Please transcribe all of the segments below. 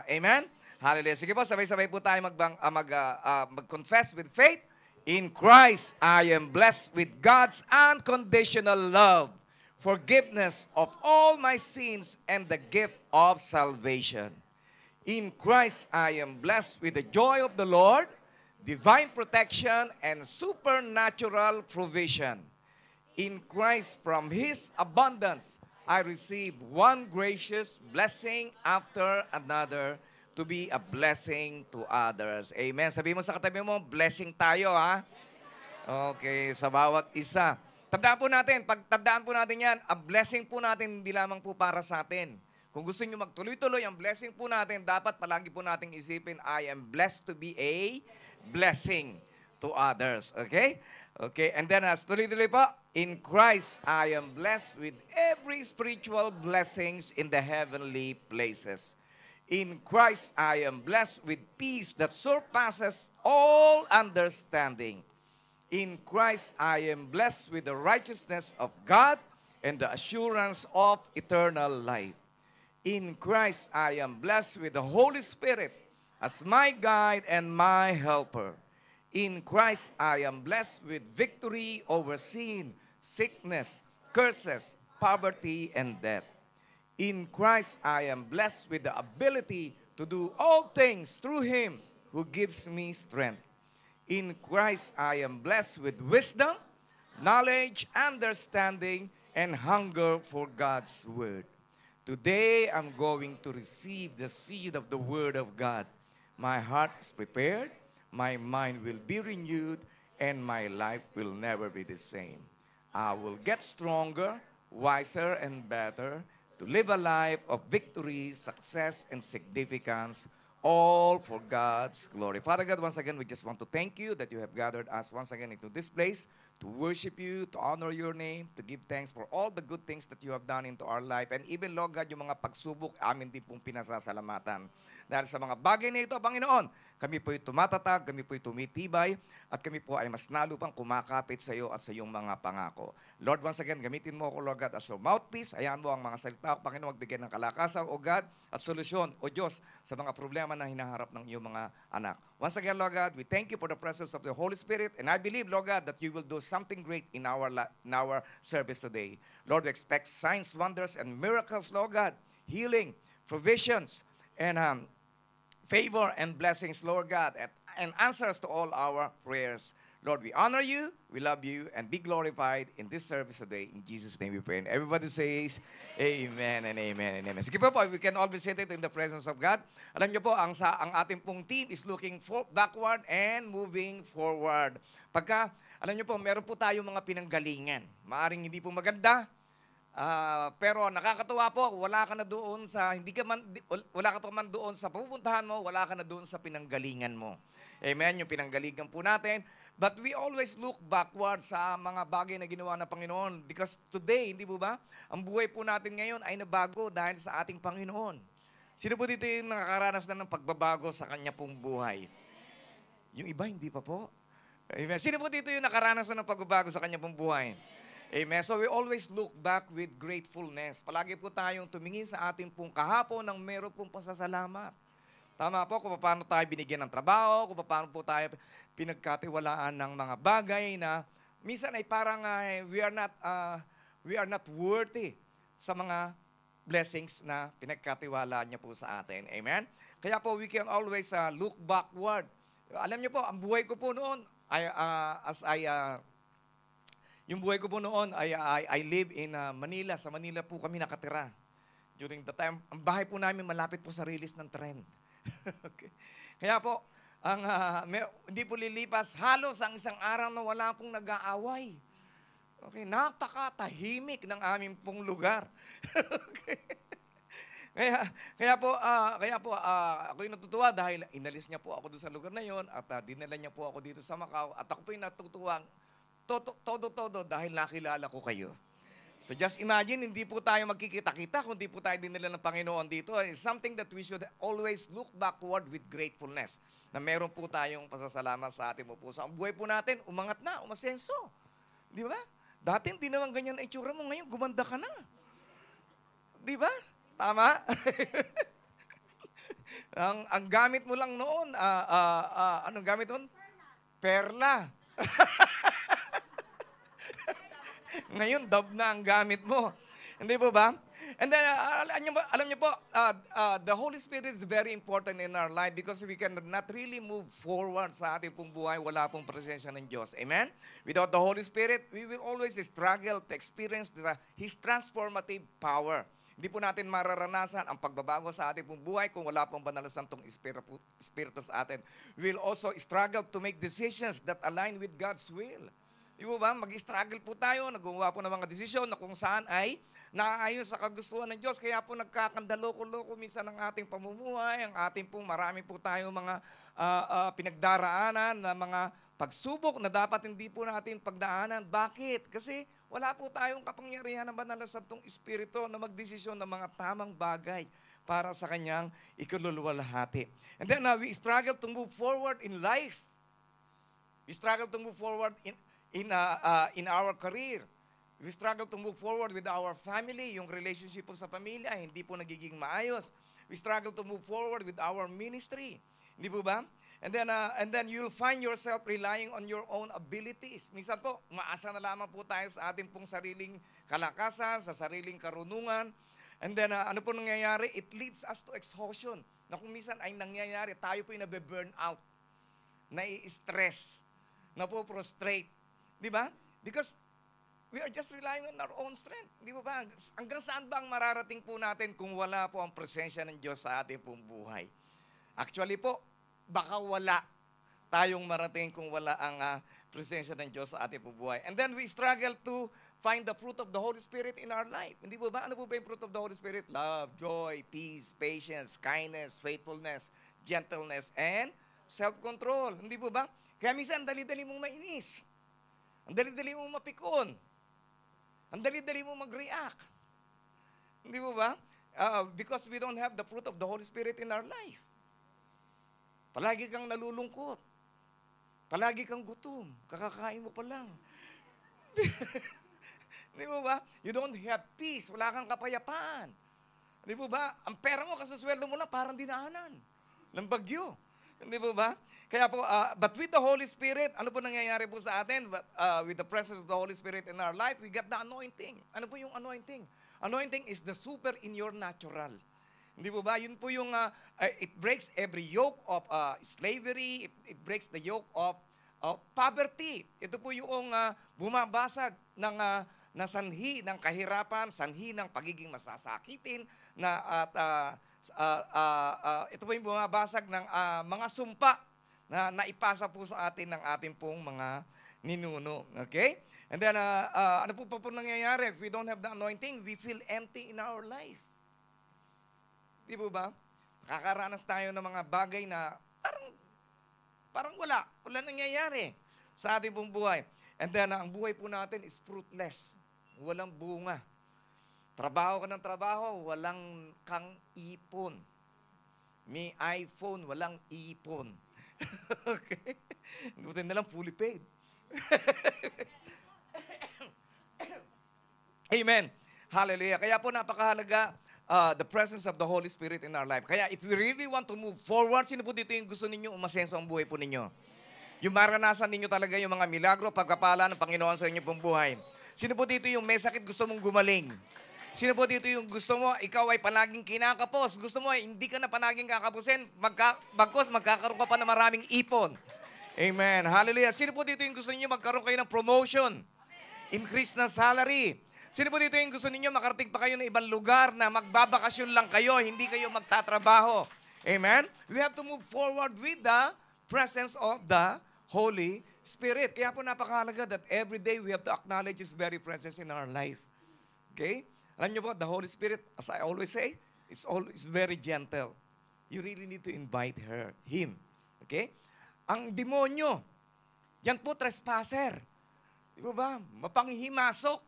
Amen? Hallelujah. Sige po, sabay-sabay po tayo mag-confess with faith. In Christ, I am blessed with God's unconditional love, forgiveness of all my sins, and the gift of salvation. In Christ, I am blessed with the joy of the Lord, divine protection, and supernatural provision. In Christ, from His abundance, I receive one gracious blessing after another to be a blessing to others. Amen. Sabi mo sa katabi mo, blessing tayo, ha? Okay, sa bawat isa. Tandaan po natin yan, ang blessing po natin hindi lamang po para sa atin. Kung gusto nyo magtuloy-tuloy, ang blessing po natin, dapat palagi po nating isipin, I am blessed to be a blessing to others. Okay? Okay, and then tuloy-tuloy po, in Christ, I am blessed with every spiritual blessings in the heavenly places. In Christ, I am blessed with peace that surpasses all understanding. In Christ, I am blessed with the righteousness of God and the assurance of eternal life. In Christ, I am blessed with the Holy Spirit as my guide and my helper. In Christ, I am blessed with victory over sin, sickness, curses, poverty, and death. In Christ, I am blessed with the ability to do all things through Him who gives me strength. In Christ, I am blessed with wisdom, knowledge, understanding, and hunger for God's Word. Today, I'm going to receive the seed of the Word of God. My heart is prepared, my mind will be renewed, and my life will never be the same. I will get stronger, wiser, and better to live a life of victory, success, and significance, all for God's glory. Father God, once again, we just want to thank you that you have gathered us once again into this place to worship you, to honor your name, to give thanks for all the good things that you have done into our life. And even, Lord God, yung mga pagsubok, amin din pong pinasasalamatan. Dahil sa mga bagay na ito, Panginoon, kami po'y tumatatag, kami po'y tumitibay, at kami po ay mas lalo pang kumakapit sa iyo at sa iyong mga pangako. Lord, once again, gamitin mo ako, Lord God, as your mouthpiece. Hayaan mo ang mga salita, Panginoon, magbigay ng kalakasan, O God, at solusyon, O Diyos, sa mga problema na hinaharap ng iyong mga anak. Once again, Lord God, we thank you for the presence of the Holy Spirit, and I believe, Lord God, that you will do something great in our service today. Lord, we expect signs, wonders, and miracles, Lord God, healing, provisions, and favor and blessings, Lord God, and answers to all our prayers. Lord, we honor you, we love you, and be glorified in this service today. In Jesus' name we pray. And everybody says, Amen and Amen and Amen. Sige po, we can all be seated in the presence of God. Alam niyo po, ang ating pong team is looking backward and moving forward. Alam niyo po, meron po tayong mga pinanggalingan. Maaring hindi po maganda, pero nakakatuwa po, wala ka pa man doon sa pupuntahan mo, wala ka na doon sa pinanggalingan mo. Amen, yung pinanggalingan po natin. But we always look backward sa mga bagay na ginawa ng Panginoon. Because today, hindi po ba, ang buhay po natin ngayon ay nabago dahil sa ating Panginoon. Sino po dito yung nakakaranas na ng pagbabago sa kanya pong buhay? Yung iba, hindi pa po. Amen. Sino po dito yung nakaranas na ng pagbabago sa kanya pong buhay? Amen. So we always look back with gratefulness. Palagi po tayong tumingin sa ating pong kahapon ng meron pong pasasalamat. Tama po, kung paano tayo binigyan ng trabaho, kung paano po tayo pinagkatiwalaan ng mga bagay na minsan ay parang we are not worthy sa mga blessings na pinagkatiwalaan niya po sa atin. Amen? Kaya po we can always look backward. Alam niyo po, ang buhay ko po noon, yung buhay ko po noon, I live in Manila. Sa Manila po kami nakatira. During the time, ang bahay po namin malapit po sa release ng tren. Okay. Kaya po, hindi po lilipas, halos ang isang araw na wala pong nag-aaway. Okay, napakatahimik ng aming pong lugar. Okay. Kaya po ako'y natutuwa dahil inalis niya po ako doon sa lugar na yon at dinala niya po ako dito sa Macau at ako po'y natutuwang todo dahil nakilala ko kayo. So just imagine, hindi po tayo magkikita-kita kung hindi po tayo dinala ng Panginoon dito. It's something that we should always look backward with gratefulness. Na meron po tayong pasasalamat sa ating puso. Ang buhay po natin, umangat na, umasenso. Di ba? Dati hindi naman ganyan na itsura mo, ngayon gumanda ka na. Di ba? Tama? Ang gamit mo lang noon, anong gamit noon? Perla. Ngayon, dove na ang gamit mo. Hindi po ba? And then, alam niyo po, the Holy Spirit is very important in our life because we cannot really move forward sa ating pong buhay. Wala pong presensya ng Diyos. Amen? Without the Holy Spirit, we will always struggle to experience His transformative power. Hindi po natin mararanasan ang pagbabago sa ating pong buhay kung wala pong banal na santong Espiritu sa atin. We will also struggle to make decisions that align with God's will. Di ba? Mag-struggle po tayo, nagawa po ng mga desisyon na kung saan ay naaayon sa kagustuhan ng Diyos. Kaya po nagkakandaloko-loko minsan ang ating pamumuhay, ang ating pong marami po tayong mga pinagdaraanan na mga pagsubok na dapat hindi po natin pagdaanan. Bakit? Kasi wala po tayong kapangyarihan ng banal na santong Espiritu na magdesisyon ng mga tamang bagay para sa kanyang ikaluluwalhati. And then we struggle to move forward in life. We struggle to move forward in our career. We struggle to move forward with our family. Yung relationship po sa pamilya, hindi po nagiging maayos. We struggle to move forward with our ministry. Hindi po ba? And then you'll find yourself relying on your own abilities. Minsan po, umaasa na lamang po tayo sa ating pong sariling kalakasan, sa sariling karunungan. And then ano po nangyayari? It leads us to exhaustion. Na kung minsan ay nangyayari, tayo po yung nabe-burn out, nai-stress, napo-prostrate. Di ba? Because we are just relying on our own strength. Di ba? Hanggang saan ba ang mararating po natin kung wala po ang presensya ng Diyos sa ating pong buhay? Actually po, baka wala tayong marating kung wala ang presensya ng Diyos sa ating buhay. And then we struggle to find the fruit of the Holy Spirit in our life. Hindi po ba? Ano po ba yung fruit of the Holy Spirit? Love, joy, peace, patience, kindness, faithfulness, gentleness, and self-control. Hindi po ba? Kaya minsan, dali-dali mong mainis. Ang dali-dali mong mapikon. Ang dali-dali mong mag-react. Hindi po ba? Because we don't have the fruit of the Holy Spirit in our life. Palagi kang nalulungkot. Palagi kang gutom. Kakakain mo pa lang. Di ba ba? You don't have peace. Wala kang kapayapaan. Di ba ba? Ang pera mo, kasusweldo mo lang, parang dinaanan ng bagyo. Di ba ba? Kaya po, but with the Holy Spirit, ano po nangyayari po sa atin? With the presence of the Holy Spirit in our life, we get the anointing. Ano po yung anointing? Anointing is the super in your natural. Hindi po ba? Yun po yung, it breaks every yoke of slavery, it breaks the yoke of poverty. Ito po yung bumabasag ng sanhi ng kahirapan, sanhi ng pagiging masasakitin, at ito po yung bumabasag ng mga sumpa na naipasa po sa atin ng ating pong mga ninuno. Okay? And then, ano po nangyayari? If we don't have the anointing, we feel empty in our life. Di po ba? Nakakaranas tayo ng mga bagay na parang wala nangyayari sa ating pong buhay. And then, ang buhay po natin is fruitless. Walang bunga. Trabaho ka ng trabaho, walang kang ipon. May iPhone, walang ipon. Okay? Buti na lang, fully paid. Amen. Hallelujah. Kaya po napakahalaga the presence of the Holy Spirit in our life. Kaya if we really want to move forward, sino po dito yung gusto ninyo umasenso ang buhay po ninyo? Yung maranasan ninyo talaga yung mga milagro, pagkapala ng Panginoon sa inyo pong buhay. Sino po dito yung may sakit gusto mong gumaling? Sino po dito yung gusto mo, ikaw ay palaging kinakapos? Gusto mo ay hindi ka na palaging kakapusin, bagkos magkakaroon ka pa ng maraming ipon. Amen. Hallelujah. Sino po dito yung gusto niyo magkaroon kayo ng promotion? Increase ng salary? Sino po dito yung gusto ninyo makarating pa kayo ng ibang lugar na magbabakasyon lang kayo, hindi kayo magtatrabaho? Amen? We have to move forward with the presence of the Holy Spirit. Kaya po napakahalaga that every day we have to acknowledge His very presence in our life. Okay? Alam niyo po, the Holy Spirit, as I always say, is very gentle. You really need to invite Him. Okay? Ang demonyo, yan po trespasser. Di ba? Mapanghimasok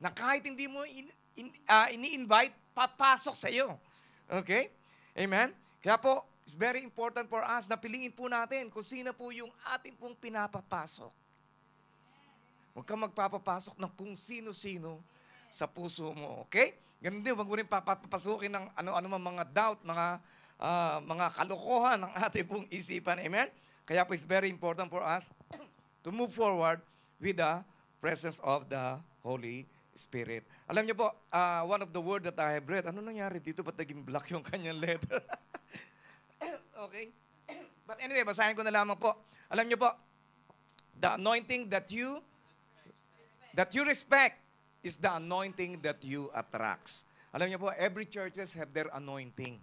na kahit hindi mo ini-invite, papasok sa iyo. Okay? Amen? Kaya po, it's very important for us na piliin po natin kung sino po yung ating pong pinapapasok. Huwag kang magpapapasok ng kung sino-sino sa puso mo. Okay? Ganun din, huwag mo rin papapasukin ng ano-ano mga doubt, mga mga kalokohan ng ating pong isipan. Amen? Kaya po it's very important for us to move forward with the presence of the Holy Spirit. Alam niyo po, one of the word that I have read, ano nangyari dito? Ba't naging black yung kanyang letter? Okay? But anyway, basahin ko na lamang po. Alam niyo po, the anointing that you respect is the anointing that you attracts. Alam niyo po, every churches have their anointing.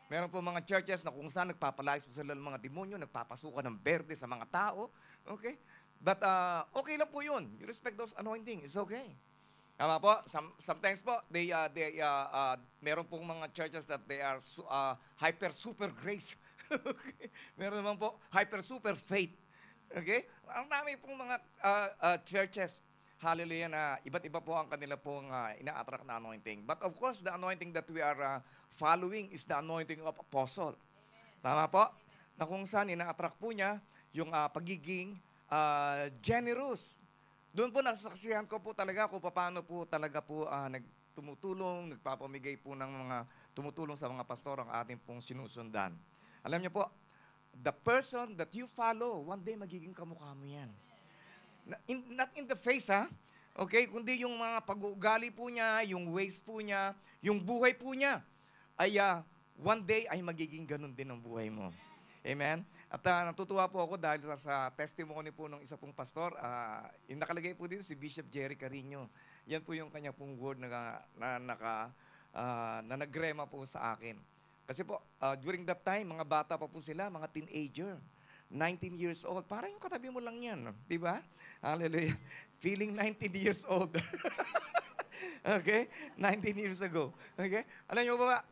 Meron po mga churches na kung saan nagpapalayas po sila ng mga demonyo, nagpapasukan ng berde sa mga tao. Okay? But okay lang po yun. You respect those anointing. It's okay. Tama po. Sometimes po, meron pong mga churches that they are hyper super grace. Okay? Meron naman po hyper super faith. Okay? Ang dami pong mga churches. Hallelujah, na iba't iba po ang kanila pong ina-attract na anointing. But of course, the anointing that we are following is the anointing of apostle. Tama po? Na kung saan ina-attract po niya yung pagiging generous. Doon po nasasaksihan ko po talaga kung paano po talaga po nagtumutulong, nagpapamigay po ng mga tumutulong sa mga pastor ang ating pong sinusundan. Alam niyo po, the person that you follow, one day magiging kamukha mo yan. Not in the face, ha? Okay? Kundi yung mga pag-uugali po niya, yung ways po niya, yung buhay po niya, ay one day ay magiging ganun din ang buhay mo. Amen? At natutuwa po ako dahil sa testimony po ng isa pong pastor, yung nakalagay po dito si Bishop Jerry Carino. Yan po yung kanya pong word na nagrema po sa akin. Kasi po, during that time, mga bata pa po sila, mga teenager. 19 years old. Parang yung katabi mo lang yan. Di ba? Hallelujah. Feeling 19 years old. Okay? 19 years ago. Okay? Alam niyo ba,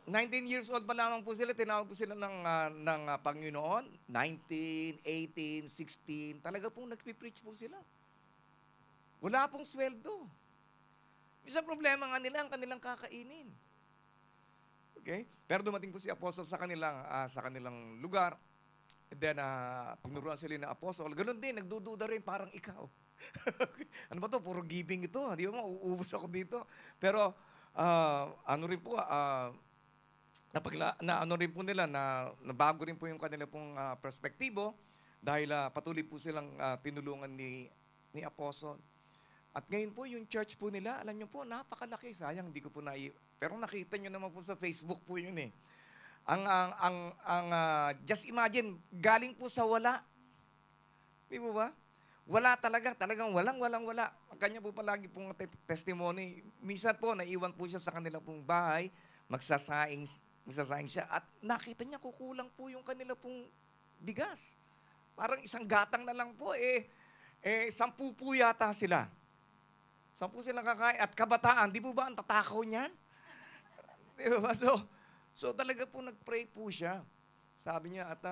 19 years old pa lamang po sila, tinawag po sila ng Panginoon. 19, 18, 16. Talaga pong nagpipreach po sila. Wala pong sweldo. Isang problema nga nila, ang kanilang kakainin. Okay? Pero dumating po si Apostle sa kanilang lugar. And then, tinuruan sila ng apostle. Ganun din, nagdududa rin, parang ikaw. Ano ba to? Puro giving ito. Di ba, mauubos ako dito. Pero, ano rin po, ano rin po nila, nabago rin po yung kanila pong perspektibo dahil patuloy po silang tinulungan ni apostle. At ngayon po, yung church po nila, alam niyo po, napakalaki. Sayang, hindi ko po pero nakita niyo naman po sa Facebook po yun eh. Just imagine, galing po sa wala. Di mo ba? Wala talagang wala. Ang kanya po palagi pong testimony. Minsan po, naiwan po siya sa kanila pong bahay, magsasaing siya, at nakita niya kukulang po yung kanila pong bigas. Parang isang gatang na lang po, 10 po yata sila. 10 silang kakain, at kabataan, di po ba ang tatakaw niyan? Di ba? So talaga po nag-pray po siya. Sabi niya, at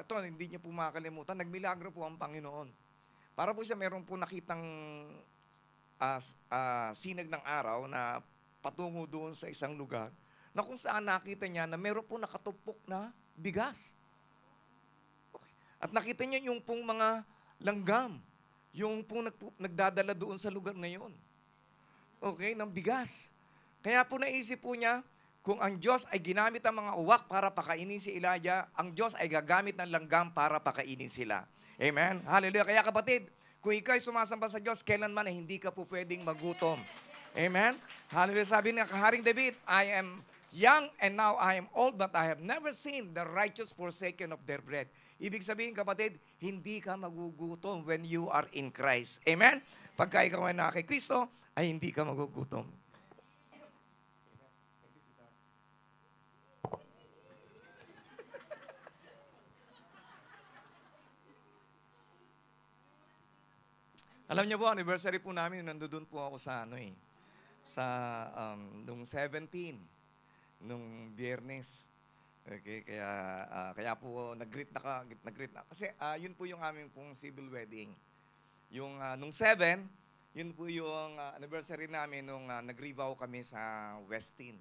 ito, hindi niya po makakalimutan, nagmilagro po ang Panginoon. Para po siya meron po nakitang sinag ng araw na patungo doon sa isang lugar na kung saan nakita niya na meron po nakatupok na bigas. Okay. At nakita niya yung pong mga langgam, yung pong nagdadala doon sa lugar na yun. Okay, ng bigas. Kaya po naisip po niya, kung ang Diyos ay ginamit ang mga uwak para pakainin si Elijah, ang Diyos ay gagamit ng langgam para pakainin sila. Amen? Hallelujah. Kaya kapatid, kung ikaw ay sumasamba sa Diyos, kailanman ay hindi ka po pwedeng magutom. Amen? Hallelujah. Sabi niya, Haring David, I am young and now I am old, but I have never seen the righteous forsaken of their bread. Ibig sabihin, kapatid, hindi ka magugutom when you are in Christ. Amen? Pagka ikaw ay na kay Kristo, ay hindi ka magugutom. Alam niyo po, anniversary po namin, nandoon po ako sa nung 17, nung Biyernes. Okay, kaya po nag-greet na. Kasi yun po yung aming pong civil wedding. Yung nung 7, yun po yung anniversary namin nung nag-revow kami sa Westin.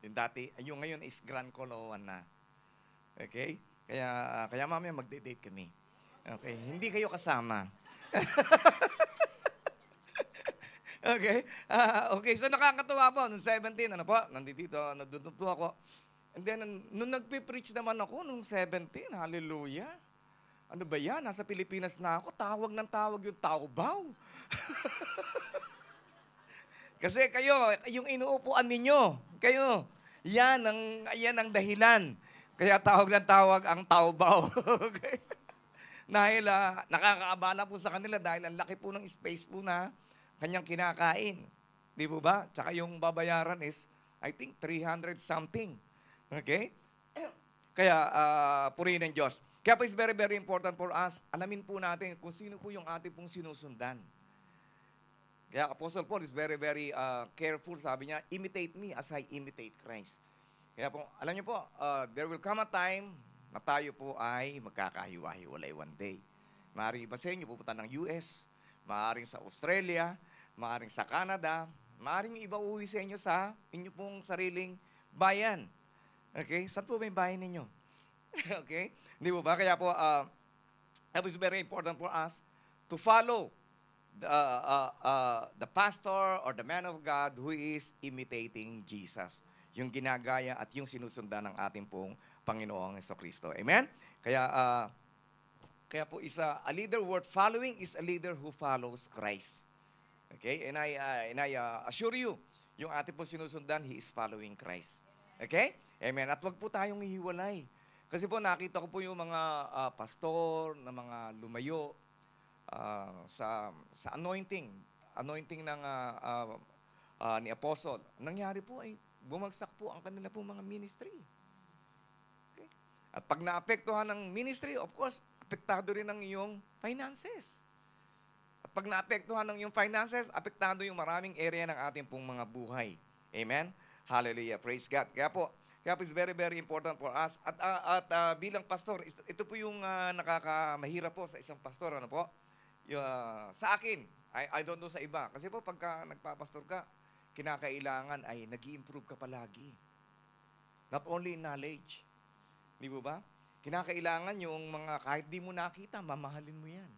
Yung dati, yung ngayon is Grand Caloocan na. Okay? Kaya mamaya magde-date kami. Okay, hindi kayo kasama. Okay? Okay, so nakakatuwa po. Noong 17, nandito po ako. And then, nung nagpe-preach naman ako, nung 17, hallelujah. Ano ba yan? Nasa Pilipinas na ako, tawag ng tawag yung Taobaw. Kasi kayo, yung inuupuan ninyo, kayo, yan ang dahilan. Kaya tawag ng tawag ang Taobaw. Okay? Dahil nakakaabala po sa kanila dahil ang laki po ng space po na kanyang kinakain. Di po ba? Tsaka yung babayaran is, I think, 300 something. Okay? Kaya, purihin ng Diyos. Kaya po is very, very important for us, alamin po natin kung sino po yung ating pong sinusundan. Kaya Apostle Paul is very, very careful. Sabi niya, imitate me as I imitate Christ. Kaya po, alam niyo po, there will come a time na tayo po ay magkakahiwa-hiwalay one day. Maaaring iba sa inyo, pupunta ng US, maaaring sa Australia, maaaring sa Canada, maaaring iba uwi sa inyo sa inyo pong sariling bayan. Okay? Saan po ba yung bayan ninyo? Okay? Hindi po ba? Kaya po, it is very important for us to follow the pastor or the man of God who is imitating Jesus. Yung ginagaya at yung sinusundan ng ating pong Panginoong Jesucristo. Amen? Kaya po a leader worth following is a leader who follows Christ. Okay? And I assure you, yung ating pong sinusundan, he is following Christ. Okay? Amen. At wag po tayong hihiwalay. Kasi po nakita ko po yung mga pastor na mga lumayo sa anointing ng ni Apostle. Nangyari po ay bumagsak po ang kanila po mga ministry. Okay? At pag naapektuhan ng ministry, of course, apektado rin ang iyong finances. At pag naapektuhan ng iyong finances, apektado yung maraming area ng ating pong mga buhay. Amen? Hallelujah. Praise God. Kaya po it's very, very important for us. At bilang pastor, ito po yung nakakamahirap po sa isang pastor. Ano po? Sa akin, I don't know sa iba. Kasi po pagka nagpapastor ka, kinakailangan ay nag-i-improve ka palagi. Not only in knowledge. Di ba ba? Kinakailangan yung mga kahit di mo nakita, mamahalin mo yan.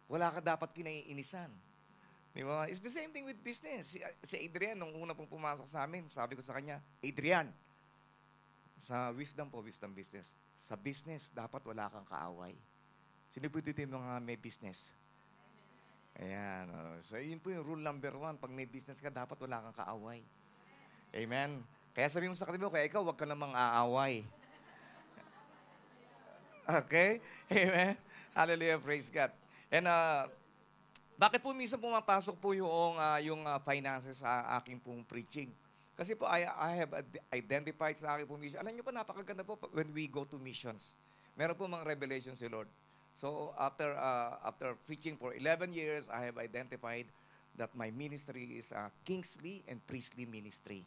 Wala ka dapat kinaiinisan. Di ba? It's the same thing with business. Si Adrian, nung una pong pumasok sa amin, sabi ko sa kanya, Adrian, sa wisdom business. Sa business, dapat wala kang kaaway. Sino po dito yung mga may business? Ayan. So, yun po yung rule number 1. Pag may business ka, dapat wala kang kaaway. Amen. Kaya sabi mo sa katibo, kaya ikaw, huwag ka namang aaway. Okay? Amen. Hallelujah. Praise God. And, bakit po minsan pumapasok po yung finances sa aking pong preaching? Kasi po, I have identified sa aking pong mission. Alam niyo po, napakaganda po when we go to missions. Meron po mga revelation si Lord. So, after preaching for 11 years, I have identified that my ministry is a kingly and priestly ministry.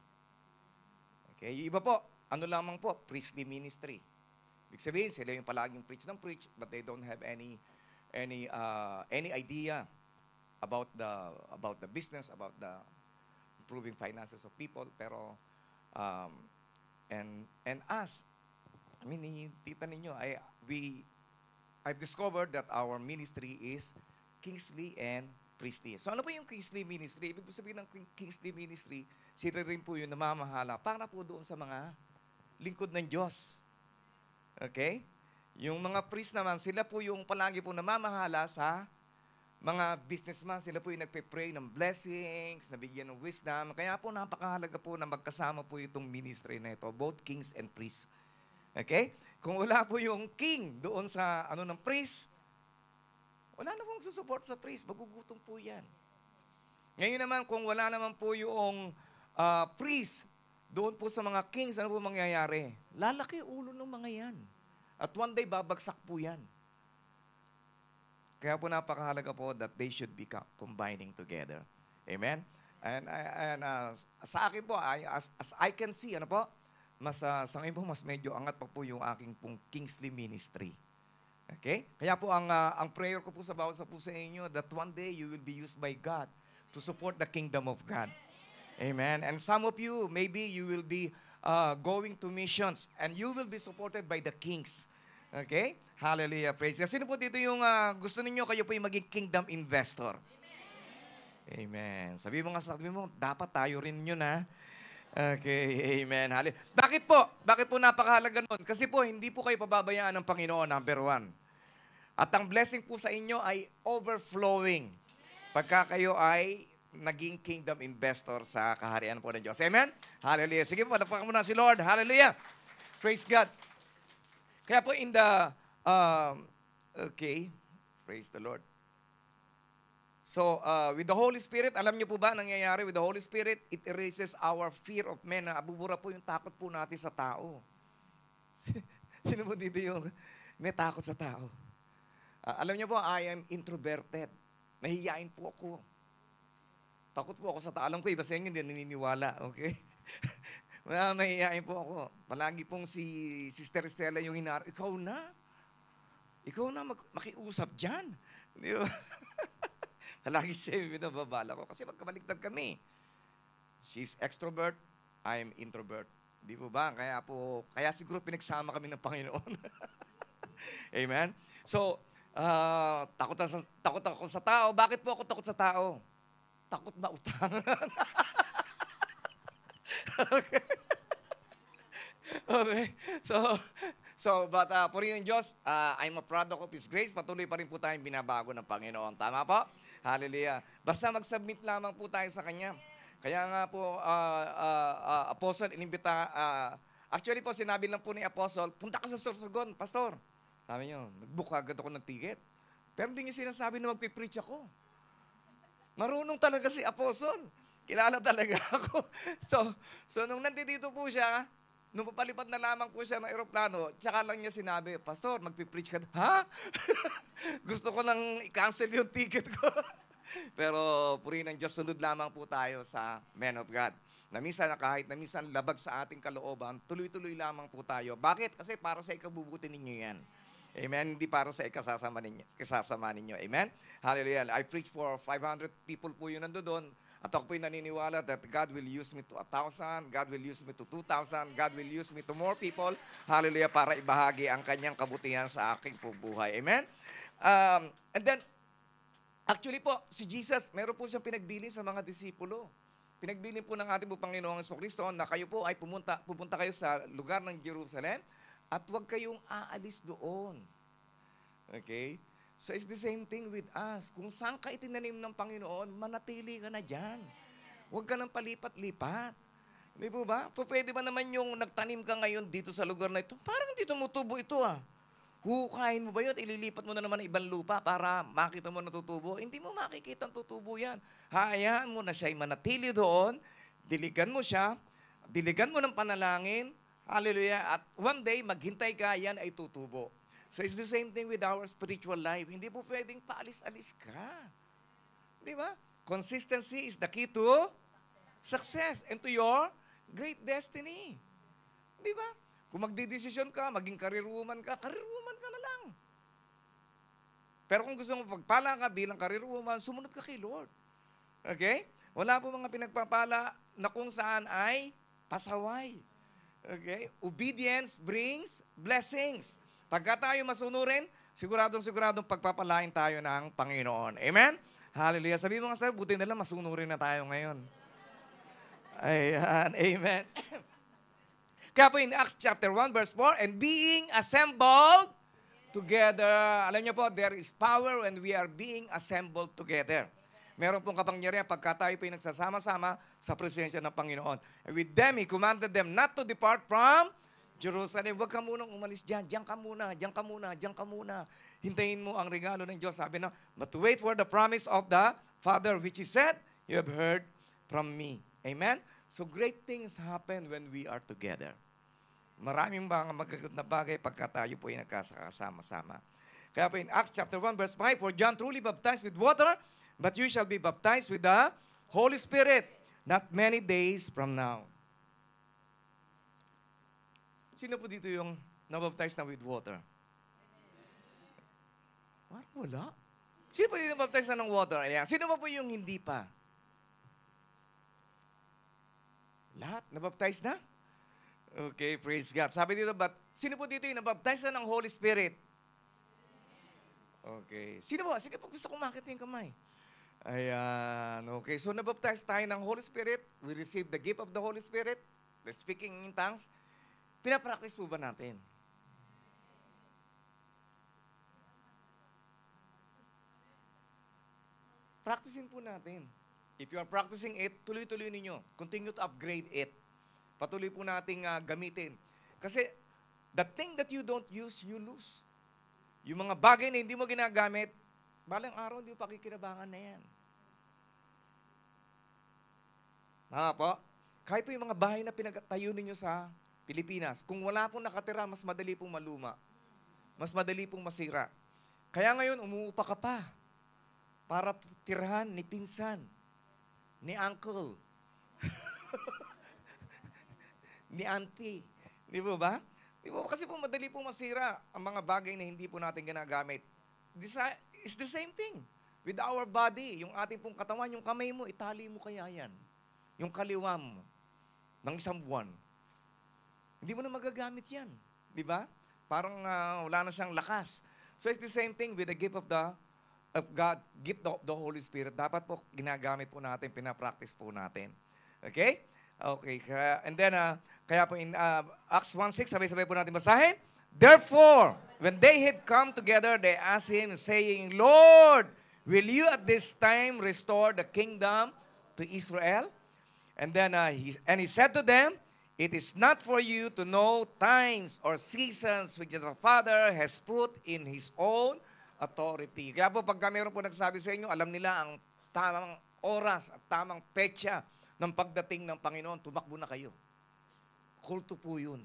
Okay? Yung iba po, ano lamang po? Priestly ministry. Ibig sabihin, sila yung palaging preach, but they don't have any idea about the business, about the improving finances of people. Pero, and us, I mean, tita ninyo, I've discovered that our ministry is kingly and priestly. So ano po yung kingly ministry? Ibig sabihin ng kingly ministry, sila rin po yung namamahala para po doon sa mga lingkod ng Diyos. Okay? Yung mga priest naman, sila po yung palagi po namamahala sa mga businessman. Sila po yung nagpe-pray ng blessings, nabigyan ng wisdom. Kaya po napakahalaga po na magkasama po itong ministry na ito, both kings and priests. Okay? Kung wala po yung king doon sa ng priest, wala na pong susupport sa priest. Magugutom po yan. Ngayon naman, kung wala naman po yung priest doon po sa mga kings, ano po mangyayari? Lalaki ulo ng mga yan. At one day, babagsak po yan. Kaya po napakahalaga po that they should be combining together. Amen? And sa akin po, as I can see, sa ngayon po, mas medyo angat pa po yung aking pong kingly ministry. Okay? Kaya po, ang prayer ko po sa bawat po sa inyo, that one day you will be used by God to support the kingdom of God. Amen? And some of you, maybe you will be going to missions and you will be supported by the kings. Okay? Hallelujah. Praise God. Sino po dito yung gusto ninyo kayo po yung maging kingdom investor? Amen. Sabi mo, dapat tayo rin yun, ha? Okay, amen. Bakit po? Bakit po napakahalaga nun? Kasi po, hindi po kayo pababayaan ng Panginoon, number one. At ang blessing po sa inyo ay overflowing. Pagka kayo ay naging kingdom investor sa kaharian po ng Diyos. Amen? Hallelujah. Sige po, palakpakan mo na si Lord. Hallelujah. Praise God. Kaya po in the, okay, praise the Lord. So, with the Holy Spirit, alam niyo po ba nangyayari with the Holy Spirit? It erases our fear of men. Abubura po yung takot po natin sa tao. Sino po dito yung may takot sa tao? Alam niyo po, I am introverted. Nahihiyain po ako. Takot po ako sa tao. Alam ko, iba sa inyo hindi naniniwala. Okay? Mahihiyain po ako. Palagi pong si Sister Estela yung hinarap. Ikaw na makiusap dyan. Di ba? Lagi siya yung binababala ko. Kasi magkabaliktad kami. She's extrovert, I'm introvert. Di po ba? Kaya siguro pinagsama kami ng Panginoon. Amen? So, takot ako sa tao. Bakit po ako takot sa tao? Takot na utangan. Okay. Okay. But purihin ng Diyos, I'm a product of His grace. Patuloy pa rin po tayong binabago ng Panginoon. Tama po? Hallelujah. Basta mag-submit lamang po tayo sa Kanya. Kaya nga po, Apostle, actually po, sinabi lang po ni Apostle, punta ka sa Sorsogon, Pastor. Sabi niyo, nag-book agad ako ng ticket. Pero hindi niya sinasabi na magpipreach ako. Marunong talaga si Apostle. Kilala talaga ako. So nung nandito po siya, nung papalipad na lamang po siya ng aeroplano, tsaka lang niya sinabi, Pastor, magpipreach ka. Ha? Gusto ko nang i-cancel yung ticket ko. Pero purihin ng Diyos, sunod lamang po tayo sa men of God. Na minsan labag sa ating kalooban, tuloy-tuloy lamang po tayo. Bakit? Kasi para sa ikabubuti ninyo yan. Amen? Hindi para sa ikasasama ninyo. Amen? Hallelujah. I preach for 500 people po yun nandoon. At ako po'y naniniwala that God will use me to 1,000, God will use me to 2,000, God will use me to more people. Hallelujah, para ibahagi ang kanyang kabutihan sa aking po buhay. Amen? And then, actually po, si Jesus, meron po siyang pinagbilin sa mga disipulo. Pinagbilin po ng ating po Panginoong Jesucristo na kayo po ay pupunta kayo sa lugar ng Jerusalem at huwag kayong aalis doon. Okay? So it's the same thing with us. Kung saan ka itinanim ng Panginoon, manatili ka na dyan. Huwag ka nang palipat-lipat. Hindi po ba? Pwede ba naman yung nagtanim ka ngayon dito sa lugar na ito? Parang dito tumutubo ito ah. Hukain mo ba yun? Ililipat mo na naman ng ibang lupa para makita mo na tutubo? Hindi mo makikita ang tutubo yan. Hayaan mo na siya'y manatili doon. Diligan mo siya. Diligan mo ng panalangin. Hallelujah. At one day, maghintay ka, yan ay tutubo. So it's the same thing with our spiritual life. Hindi po pwedeng paalis-alis ka. Di ba? Consistency is the key to success and to your great destiny. Di ba? Kung magdidesisyon ka, maging career woman ka na lang. Pero kung gusto mo pagpala ka bilang career woman, sumunod ka kay Lord. Okay? Wala po mga pinagpapala na kung saan ay pasaway. Okay? Obedience brings blessings. Pagka tayo masunurin, siguradong pagpapalain tayo ng Panginoon. Amen? Hallelujah. Sabi mo nga sa'yo, buti na lang masunurin na tayo ngayon. Ayan. Amen. Kaya po in Acts chapter 1 verse 4, and being assembled together, alam niyo po, there is power when we are being assembled together. Meron pong kapangyarihan pagka tayo po yung nagsasama-sama sa presensya ng Panginoon. And with them, He commanded them not to depart from Jerusalem. Huwag ka munang umalis dyan. Diyan ka muna. Hintayin mo ang regalo ng Diyos. Sabi na, but to wait for the promise of the Father, which He said, you have heard from me. Amen? So great things happen when we are together. Maraming mga magagandang na bagay pagka tayo po ay nagkasama-sama. Kaya po in Acts chapter 1 verse 5, for John truly baptized with water, but you shall be baptized with the Holy Spirit not many days from now. Sino po dito yung nabaptize na with water? Wala. Sino po yung nabaptize na ng water? Ayan. Sino po yung hindi pa? Lahat. Nabaptize na? Okay, praise God. Sabi dito, but sino po dito yung nabaptize na ng Holy Spirit? Okay. Sino po? Sige po, gusto kong makita yung kamay. Ayan. Okay. So, nabaptize tayo ng Holy Spirit. We receive the gift of the Holy Spirit. The speaking in tongues. Pinapractice po ba natin? Practicing po natin. If you are practicing it, tuloy-tuloy ninyo. Continue to upgrade it. Patuloy po nating gamitin. Kasi, the thing that you don't use, you lose. Yung mga bagay na hindi mo ginagamit, balang araw, hindi mo pakikinabangan na yan. Po? Kahit po yung mga bahay na pinagtayo ninyo sa Pilipinas, kung wala pong nakatira, mas madali pong maluma. Mas madali pong masira. Kaya ngayon, umuupa ka pa para tirahan ni pinsan, ni uncle, ni auntie. Di ba? Di ba? Kasi po madali pong masira ang mga bagay na hindi po natin ginagamit. It's the same thing with our body. Yung ating pong katawan, yung kamay mo, itali mo kaya yan. Yung kaliwa mo ng isang buwan. Hindi mo na magagamit yan. Di ba? Parang wala na siyang lakas. So it's the same thing with the gift of God, gift of the Holy Spirit. Dapat po ginagamit po natin, pinapractice po natin. Okay? Okay. And then, kaya po in Acts 1:6, sabay-sabay po natin basahin. Therefore, when they had come together, they asked him, saying, Lord, will you at this time restore the kingdom to Israel? And then he said to them, it is not for you to know times or seasons which the Father has put in His own authority. Kaya po pagka meron po nagsabi sa inyo, alam nila ang tamang oras at tamang petsa ng pagdating ng Panginoon, tumakbo na kayo. Kulto po yun.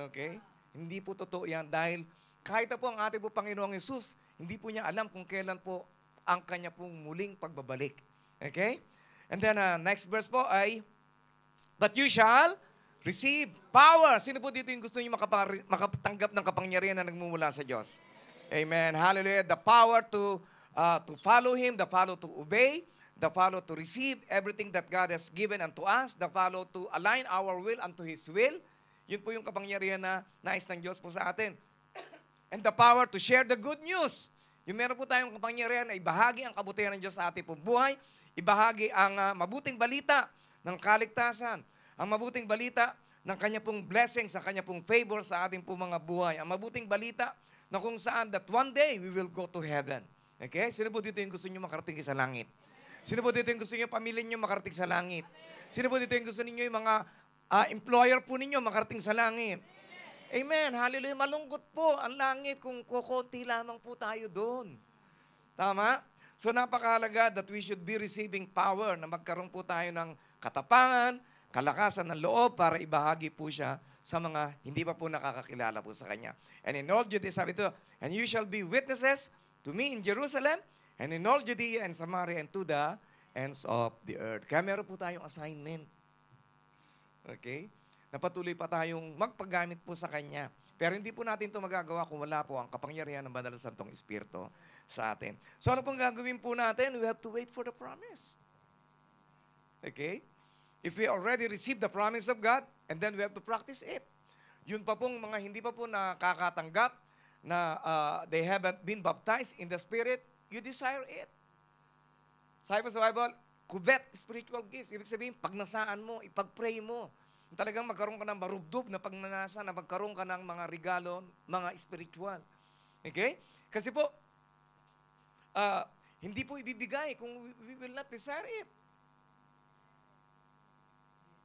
Okay? Hindi po totoo yan dahil kahit na po ang ating po Panginoong Yesus, hindi po niya alam kung kailan po ang kanya pong muling pagbabalik. Okay? And then, next verse po ay, but you shall receive power. Sino po dito yung gusto niyo makatanggap ng kapangyarihan na nagmumula sa Diyos? Amen. Hallelujah. The power to follow Him, the power to obey, the power to receive everything that God has given unto us, the power to align our will unto His will. Yun po yung kapangyarihan na nais ng Diyos po sa atin. And the power to share the good news. Yung meron po tayong kapangyarihan na ibahagi ang kabutihan ng Diyos sa ating pong buhay, ibahagi ang mabuting balita ng kaligtasan, ang mabuting balita ng kanya pong blessings, sa kanya pong favor sa ating pong mga buhay, ang mabuting balita na kung saan that one day we will go to heaven. Okay? Sino po dito yung gusto nyo makarating sa langit? Sino po dito yung gusto nyo pamilya nyo makarating sa langit? Sino po dito yung gusto ninyo yung mga employer po ninyo makarating sa langit? Amen. Hallelujah. Malungkot po ang langit kung kukunti lamang po tayo doon. Tama? So napakahalaga that we should be receiving power na magkaroon po tayo ng katapangan, kalakasan ng loob para ibahagi po siya sa mga hindi pa po nakakakilala po sa Kanya. And in all Judea, sabi ito, and you shall be witnesses to me in Jerusalem, and in all Judea and Samaria and to the ends of the earth. Kaya meron po tayong assignment. Okay? Napatuloy pa tayong magpagamit po sa Kanya. Pero hindi po natin ito magagawa kung wala po ang kapangyarihan ng Banal na Santong Espiritu sa atin. So ano pong gagawin po natin? We have to wait for the promise. Okay? If we already received the promise of God, and then we have to practice it. Yun pa pong mga hindi pa po nakakatanggap na they haven't been baptized in the Spirit, you desire it. Sabi po sa Bible, covet spiritual gifts. Ibig sabihin, pagnasaan mo, ipag-pray mo. Talagang magkaroon ka ng marubdob na pagnanasa, na magkaroon ka ng mga regalo, mga spiritual. Okay? Kasi po, hindi po ibibigay kung we will not desire it.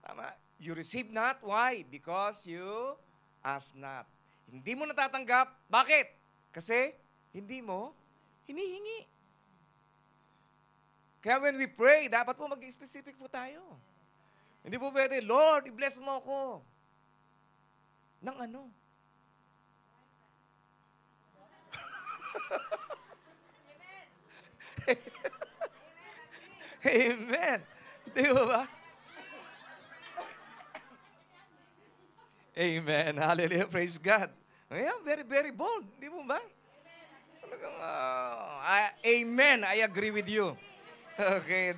Tama? You receive not. Why? Because you ask not. Hindi mo natatanggap. Bakit? Kasi hindi mo hinihingi. Kaya when we pray, dapat po mag-specific po tayo. Hindi po pwede, Lord, i-bless mo ako. Nang ano? Amen. Di ba? Amen. Hallelujah. Praise God. Ayan, very, very bold. Di mo ba? Talagang, amen. I agree with you. Okay.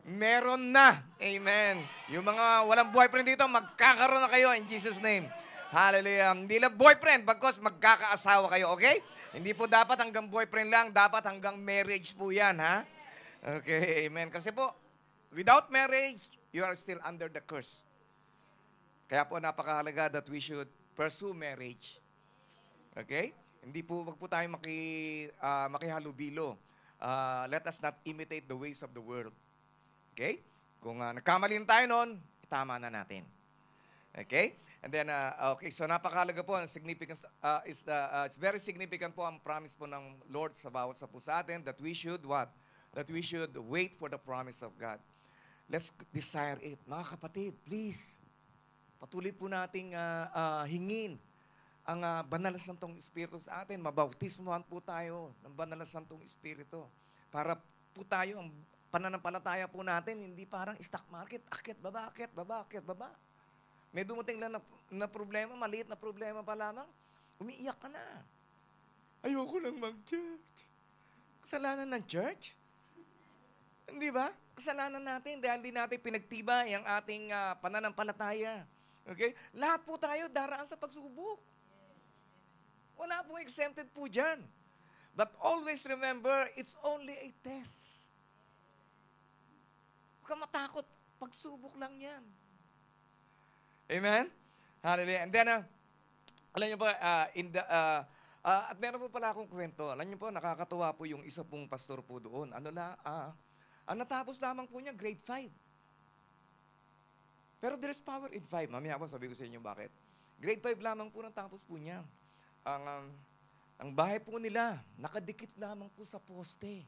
Meron na. Amen. Yung mga walang boyfriend dito, magkakaroon na kayo in Jesus' name. Hallelujah. Hindi lang boyfriend, bagkos magkakaasawa kayo, okay? Hindi po dapat hanggang boyfriend lang, dapat hanggang marriage po yan, ha? Okay, amen. Kasi po, without marriage, you are still under the curse. Kaya po napakahalaga that we should pursue marriage. Okay? Hindi po, wag po tayo makihalubilo. Let us not imitate the ways of the world. Okay? Kung nagkamali na tayo noon, itama na natin. Okay? And then, okay, so napakahalaga po, ang significance, it's very significant po ang promise po ng Lord sa bawat sa po sa atin that we should what? That we should wait for the promise of God. Let's desire it. Mga kapatid, please, patuloy po nating hingin ang banal na santong Espiritu sa atin. Mabautismohan po tayo ng banal na santong Espiritu. Para po tayo, ang pananampalataya po natin, hindi parang stock market, akit, baba, akit, baba, akit, baba. May dumating lang na problema, maliit na problema pa lamang, umiiyak ka na. Ayoko lang mag-church. Kasalanan ng church? Hindi ba? Kasalanan natin dahil hindi natin pinagtibay ang ating pananampalataya. Okay? Lahat po tayo daraan sa pagsubok. Wala pong exempted po dyan. But always remember, it's only a test. Huwag ka matakot. Pagsubok lang yan. Amen? Hallelujah. And then, alam niyo po, at meron po pala akong kwento. Alam niyo po, nakakatuwa po yung isa pong pastor po doon. Ang natapos lamang po niya, grade 5. Pero there's power in 5. Mamaya po, sabi ko sa inyo bakit. Grade 5 lamang po natapos po niya. Ang bahay po nila, nakadikit lamang po sa poste.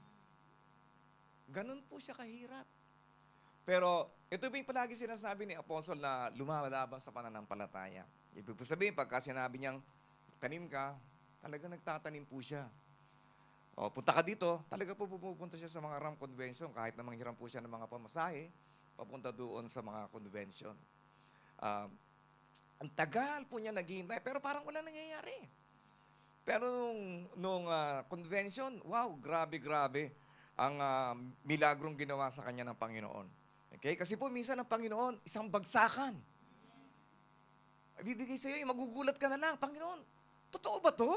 Ganon po siya kahirap. Pero ito yung palagi sinasabi ni Apostle na lumalaban sa pananampalataya. Ibig sabihin, pagka sinabi niyang tanim ka, talaga nagtatanim po siya. O, punta ka dito, talaga po pupunta siya sa mga RAM convention, kahit na manghiram po siya ng mga pamasahe, papunta doon sa mga convention. Ang tagal po niya naghihintay, pero parang wala nangyayari. Pero nung convention, wow, grabe ang milagrong ginawa sa kanya ng Panginoon. Okay? Kasi po minsan ang Panginoon, isang bagsakan. Ibibigay sa iyo, magugulat ka na lang, Panginoon, totoo ba to?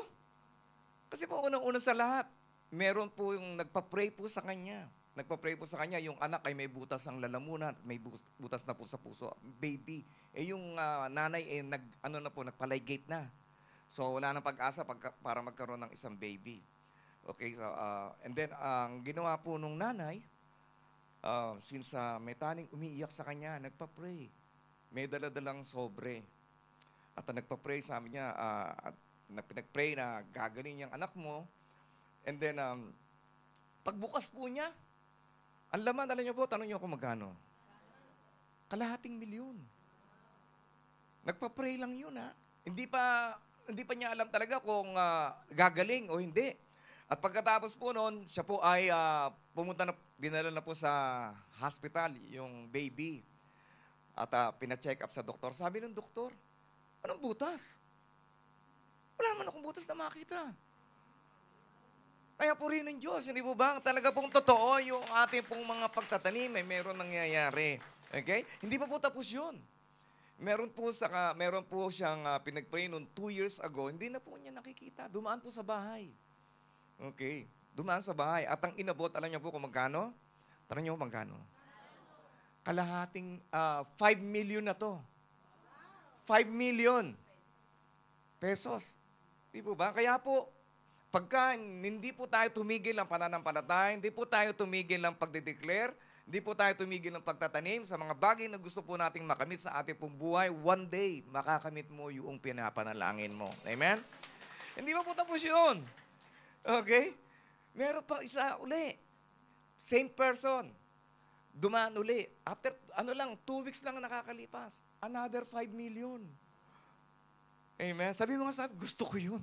Kasi po unang-una sa lahat, meron po yung nagpa-pray po sa kanya. Nagpa-pray po sa kanya, yung anak ay may butas ang lalamunan, may butas na po sa puso, baby. Yung nanay ay nagpalaygate na. So wala nang pag-asa para magkaroon ng isang baby. Okay, so, and then ang ginawa po nung nanay, since may taning umiiyak sa kanya, nagpa-pray. May daladalang sobre. At nagpa-pray, sabi niya, at pinag-pray na gagaling yung anak mo. And then, pagbukas po niya, ang laman, alam niyo po, tanong niyo kung magkano? $250,000. Nagpa-pray lang yun, ha? Hindi pa niya alam talaga kung gagaling o hindi. At pagkatapos po noon, siya po ay dinala na po sa hospital, yung baby. At pina-check up sa doktor. Sabi ng doktor, anong butas? Wala naman akong butas na makita. Kaya purihin ng Diyos, hindi po ba? Talaga pong totoo yung ating pong mga pagtatanim, may meron nangyayari. Okay? Hindi pa po tapos yun. Meron po siyang pinag-pray noon 2 years ago, hindi na po niya nakikita. Dumaan po sa bahay. Okay. Dumaan sa bahay. At ang inabot, alam niyo po kung magkano? Tanong niyo magkano? Kalahating 5 million na to. 5 million pesos. Di po ba? Kaya po, pagka hindi po tayo tumigil ng pananampalataya, hindi po tayo tumigil ng pagdedeclare, hindi po tayo tumigil ng pagtatanim sa mga bagay na gusto po nating makamit sa ating pong buhay, one day, makakamit mo yung pinapanalangin mo. Amen? Hindi pa po tapos yun. Okay? Meron pa isa uli. Same person. Dumaan uli. After, 2 weeks lang nakakalipas. Another 5 million. Amen? Sabi mo nga, gusto ko yun.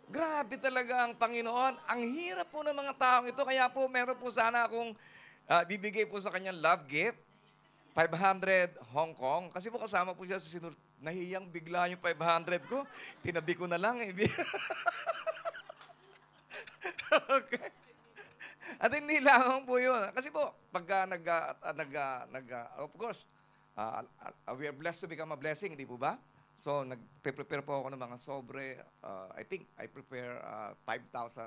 Grabe talaga ang Panginoon. Ang hirap po ng mga taong ito. Kaya po, meron po sana akong bibigay po sa kanyang love gift. 500 Hong Kong. Kasi po kasama po siya sa sinunod. Nahiyang bigla yung 500 ko. Tinabi ko na lang eh. Okay. At hindi lang po yun. Kasi po, pagka of course, we are blessed to become a blessing, di po ba? So, nag-prepare po ako ng mga sobre. I think I prepare 5,000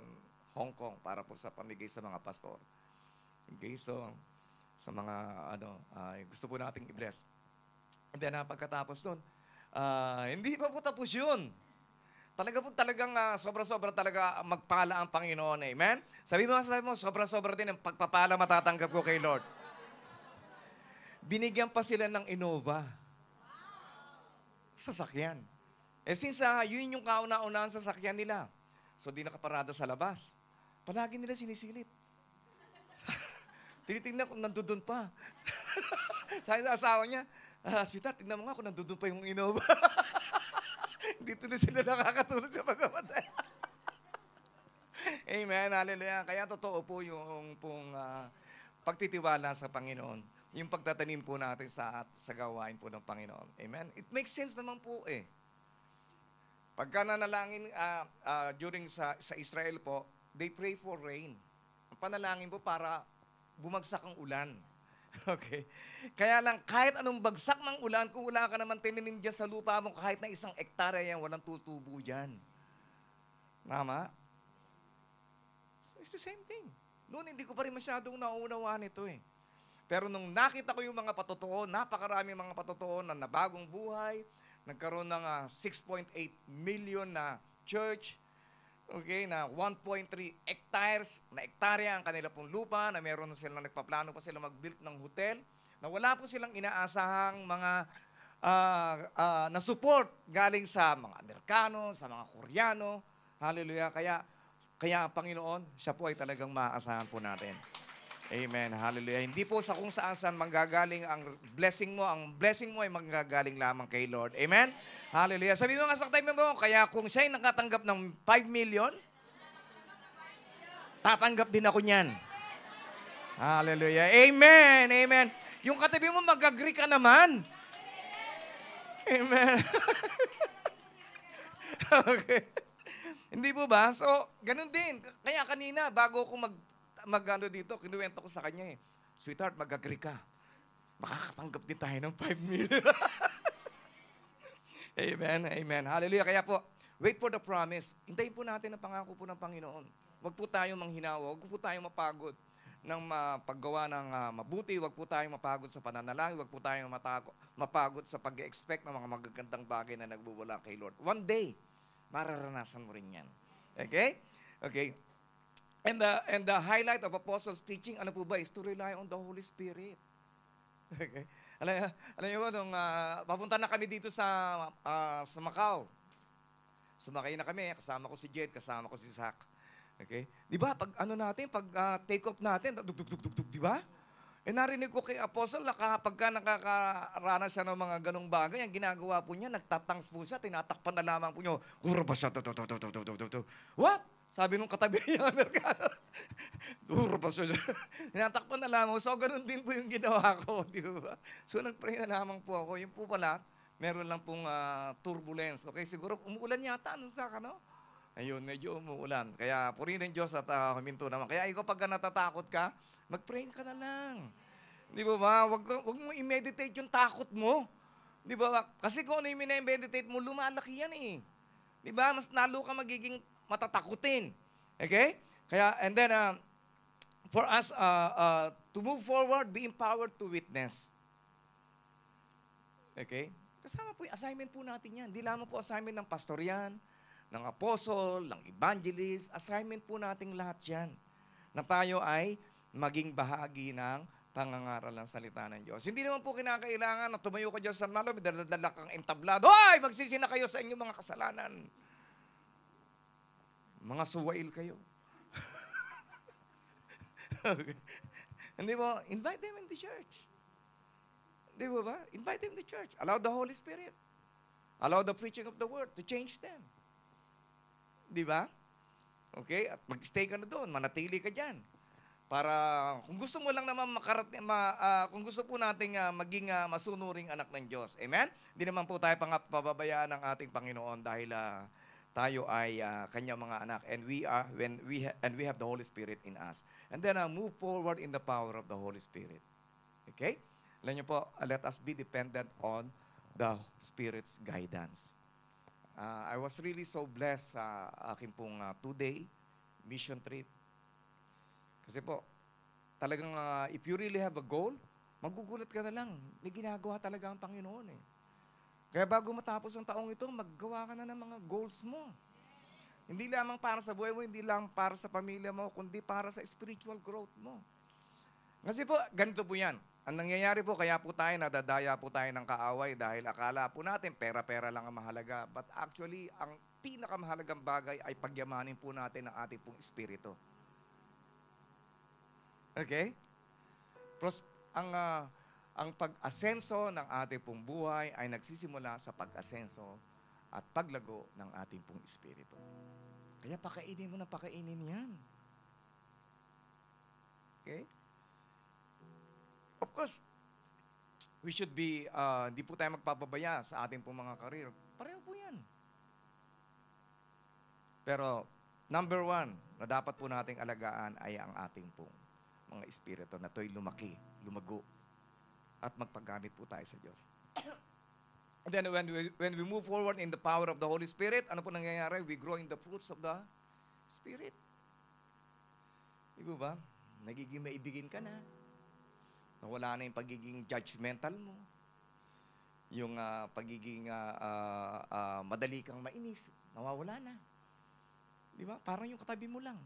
Hong Kong para po sa pamigay sa mga pastor. Okay, so sa mga gusto po nating i-bless. And then pagkatapos nun, hindi pa po tapos yun. Talagang sobra-sobra talaga magpala ang Panginoon. Amen? Sabi mo, sobra-sobra din ang pagpapala matatanggap ko kay Lord. Binigyan pa sila ng Innova. Sasakyan. Since yun yung kauna-unaan sasakyan nila. So di nakaparada sa labas. Palagi nila sinisilip. Tinitingnan kung nandun pa. Sabi sa asawa niya, sweetheart, tignan mo nga kung nandun pa yung Innova. Hindi tuloy sila nakakatulog sa pagkamatay. Amen, hallelujah. Kaya totoo po yung pagtitiwala sa Panginoon. Yung pagtatanim po natin sa gawain po ng Panginoon. Amen? It makes sense naman po eh. Pagka nanalangin during sa Israel po, they pray for rain. Ang panalangin po para bumagsak ang ulan. Okay? Kaya lang, kahit anong bagsak ng ulan, kung wala ka naman tinanim dyan sa lupa mo, kahit na 1 hektarya yan, walang tutubo dyan. Tama? So it's the same thing. Noon, hindi ko pa rin masyadong nauunawaan ito eh. Pero nung nakita ko yung mga patotoo, napakarami mga patotoo na nabagong buhay, nagkaroon ng 6.8 million na church, okay, na 1.3 hectares na hektarya ang kanila pong lupa, na meron na silang nagpaplano pa sila mag-build ng hotel, na wala po silang inaasahang mga na-support galing sa mga Amerikano, sa mga Koreano. Hallelujah. Kaya ang Panginoon, siya po ay talagang maaasahan po natin. Amen. Hallelujah. Hindi po sa kung saan manggagaling ang blessing mo. Ang blessing mo ay manggagaling lamang kay Lord. Amen. Hallelujah. Sabi mo nga sa time mo, kaya kung siya'y nakatanggap ng 5 million, tatanggap din ako niyan. Hallelujah. Amen. Amen. Yung katabi mo, mag-agree ka naman. Amen. Okay. Hindi po ba? So, ganun din. Kaya kanina, bago ako dito, kinuwento ko sa kanya eh, sweetheart, mag-agree ka. Makakatanggap din tayo ng 5 million. Amen, amen. Hallelujah. Kaya po, wait for the promise. Hintayin po natin ang pangako po ng Panginoon. Huwag po tayong manghinawa, huwag po tayong mapagod ng paggawa ng mabuti, huwag po tayong mapagod sa pananalangin, huwag po tayong mapagod sa pag-expect ng mga magagandang bagay na nagbubula kay Lord. One day, mararanasan mo rin yan. Okay? Okay. And the highlight of Apostles' teaching, ano po ba, is to rely on the Holy Spirit. Okay? Alam niyo ba, nung papunta na kami dito sa Macau, sumakay na kami, kasama ko si Jed, kasama ko si Zach. Okay? Di ba, pag take off natin, dug-dug-dug-dug, di ba? Narinig ko kay Apostle na pagka nakakaranas siya ng mga ganong bagay, ang ginagawa po niya, nagtatangs po siya, tinatakpan na lamang po niya, hura ba siya, what? Sabi nung katabi niya, Amerikano, hura ba siya, tinatakpan na lamang. So, ganun din po yung ginawa ko, di ba? So, nagpray na lamang po ako. Yung po pala, meron lang pong turbulence. Okay, siguro umuulan yata nun sa no? Ayun, medyo umuulan. Kaya purihin ng Diyos at huminto naman. Kaya ikaw pagka natatakot ka, mag-pray ka na lang. Di ba? Wag mo i-meditate yung takot mo. Di ba? Kasi kung ano yung i-meditate mo, lumalaki yan eh. Di ba? Mas lalo ka magiging matatakutin. Okay? Kaya, and then, for us to move forward, be empowered to witness. Okay? Kasama po yung assignment po natin yan. Hindi lamang po assignment ng pastor yan, ng apostle, ng evangelist. Assignment po nating lahat yan. Na tayo ay maging bahagi ng pangangaral ng salita ng Diyos. Hindi naman po kinakailangan na tumayo ka dyan sa malo, may dala kang entablado. Hoy! Magsisina kayo sa inyong mga kasalanan. Mga suwail kayo. Okay. Hindi mo, invite them in the church. Di ba? Invite them in the church. Allow the Holy Spirit. Allow the preaching of the Word to change them. Di ba? Okay? At mag-stay ka na doon. Manatili ka dyan. Para kung gusto mo lang naman kung gusto po nating maging masunuring anak ng Diyos. Amen? Hindi naman po tayo pababayaan ng ating Panginoon dahil tayo ay kanyang mga anak, and we have the Holy Spirit in us. And then move forward in the power of the Holy Spirit. Okay? Alam niyo po, let us be dependent on the Spirit's guidance. I was really so blessed sa aking pong 2-day mission trip. Kasi po, talagang if you really have a goal, magugulat ka na lang. May ginagawa talaga ang Panginoon eh. Kaya bago matapos ang taong ito, maggawa ka na ng mga goals mo. Hindi lamang para sa buhay mo, hindi lang para sa pamilya mo, kundi para sa spiritual growth mo. Kasi po, ganito po yan. Ang nangyayari po, kaya po tayo, nadadaya po tayo ng kaaway dahil akala po natin, pera-pera lang ang mahalaga. But actually, ang pinakamahalagang bagay ay pagyamanin po natin ang ating pong espiritu. Okay? Ang pag-asenso ng ating pong buhay ay nagsisimula sa pag-asenso at paglago ng ating pong espiritu. Kaya pakainin mo na pakainin yan. Okay? Of course, we should be, hindi po tayo magpapabaya sa ating pong mga karir. Pareho po yan. Pero, number one na dapat po nating alagaan ay ang ating pong mga espiritu na to'y lumaki, lumago, at magpagamit po tayo sa Diyos. And then when we move forward in the power of the Holy Spirit, ano po nangyayari? We grow in the fruits of the Spirit. Di ba? Nagiging maibigin ka na. Nawala na yung pagiging judgmental mo. Yung pagiging madali kang mainis. Nawawala na. Di ba? Parang yung katabi mo lang.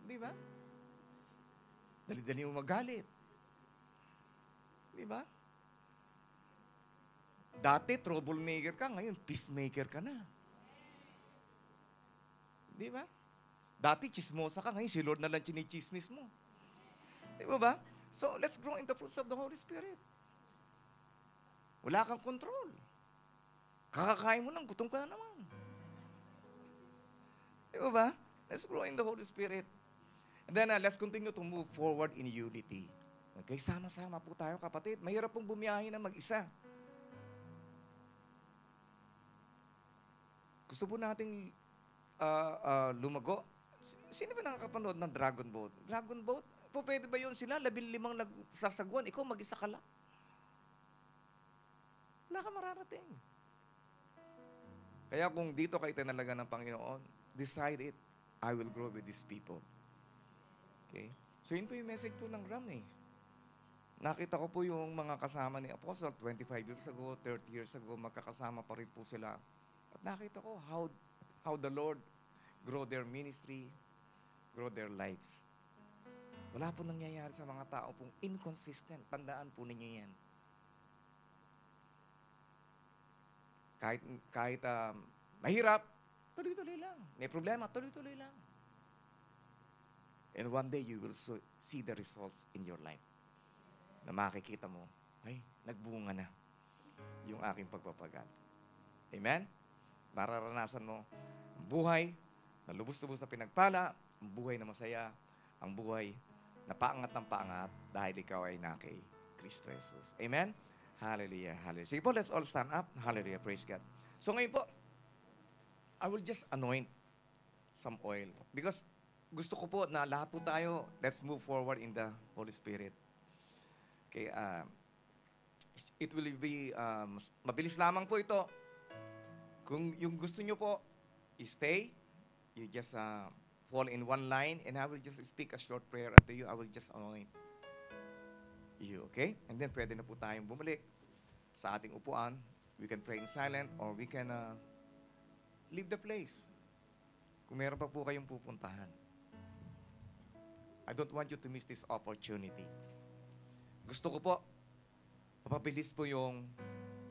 Di ba? Dali-dali mo magalit. Di ba? Dati, troublemaker ka. Ngayon, peacemaker ka na. Di ba? Dati, chismosa ka. Ngayon, si Lord na lang chinichismis mo. Di ba? So, let's grow in the fruits of the Holy Spirit. Wala kang control. Kakakain mo lang, gutom ka na naman. Di ba? Let's grow in the Holy Spirit. And then, let's continue to move forward in unity. Okay, sama-sama po tayo, kapatid. Mahirap pong bumiyahin na mag-isa. Gusto po nating lumago. Sino ba nakakapanood ng Dragon Boat? Dragon Boat? Po, pwede ba yun sila? 15 nagsasagwan. Ikaw, mag-isa ka lang. Wala ka mararating. Kaya kung dito kayo tinalaga ng Panginoon, decide it. I will grow with these people. Okay? So, yun po yung message po ng RAM eh. Nakita ko po yung mga kasama ni Apostle 25 years ago, 30 years ago, magkakasama pa rin po sila. At nakita ko how the Lord grow their ministry, grow their lives. Wala po nangyayari sa mga tao pong inconsistent. Tandaan po ninyo yan. Kahit mahirap, tuloy-tuloy lang. May problema, tuloy-tuloy lang. And one day, you will see the results in your life. Na makikita mo, ay, nagbunga na yung aking pagpapagal. Amen? Mararanasan mo ang buhay na lubos-lubos na pinagpala, ang buhay na masaya, ang buhay na paangat ng paangat dahil ikaw ay na kay Kristo Jesus. Amen? Hallelujah, hallelujah. Sige po, let's all stand up. Hallelujah, praise God. So ngayon po, I will just anoint some oil. Because gusto ko po na lahat po tayo, let's move forward in the Holy Spirit. Okay, it will be, mabilis lamang po ito. Kung yung gusto nyo po, stay, you just fall in one line, and I will just speak a short prayer unto you. I will just anoint you, okay? And then pwede na po tayong bumalik sa ating upuan. We can pray in silent, or we can leave the place. Kung meron pa po kayong pupuntahan. I don't want you to miss this opportunity. Gusto ko po, mapabilis po yung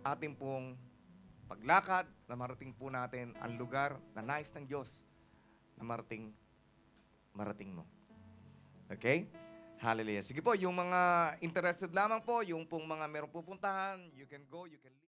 ating pong paglakad na marating po natin ang lugar na nais ng Diyos na marating mo. Okay? Hallelujah. Sige po, yung mga interested lamang po, yung pong mga merong pupuntahan, you can go, you can leave.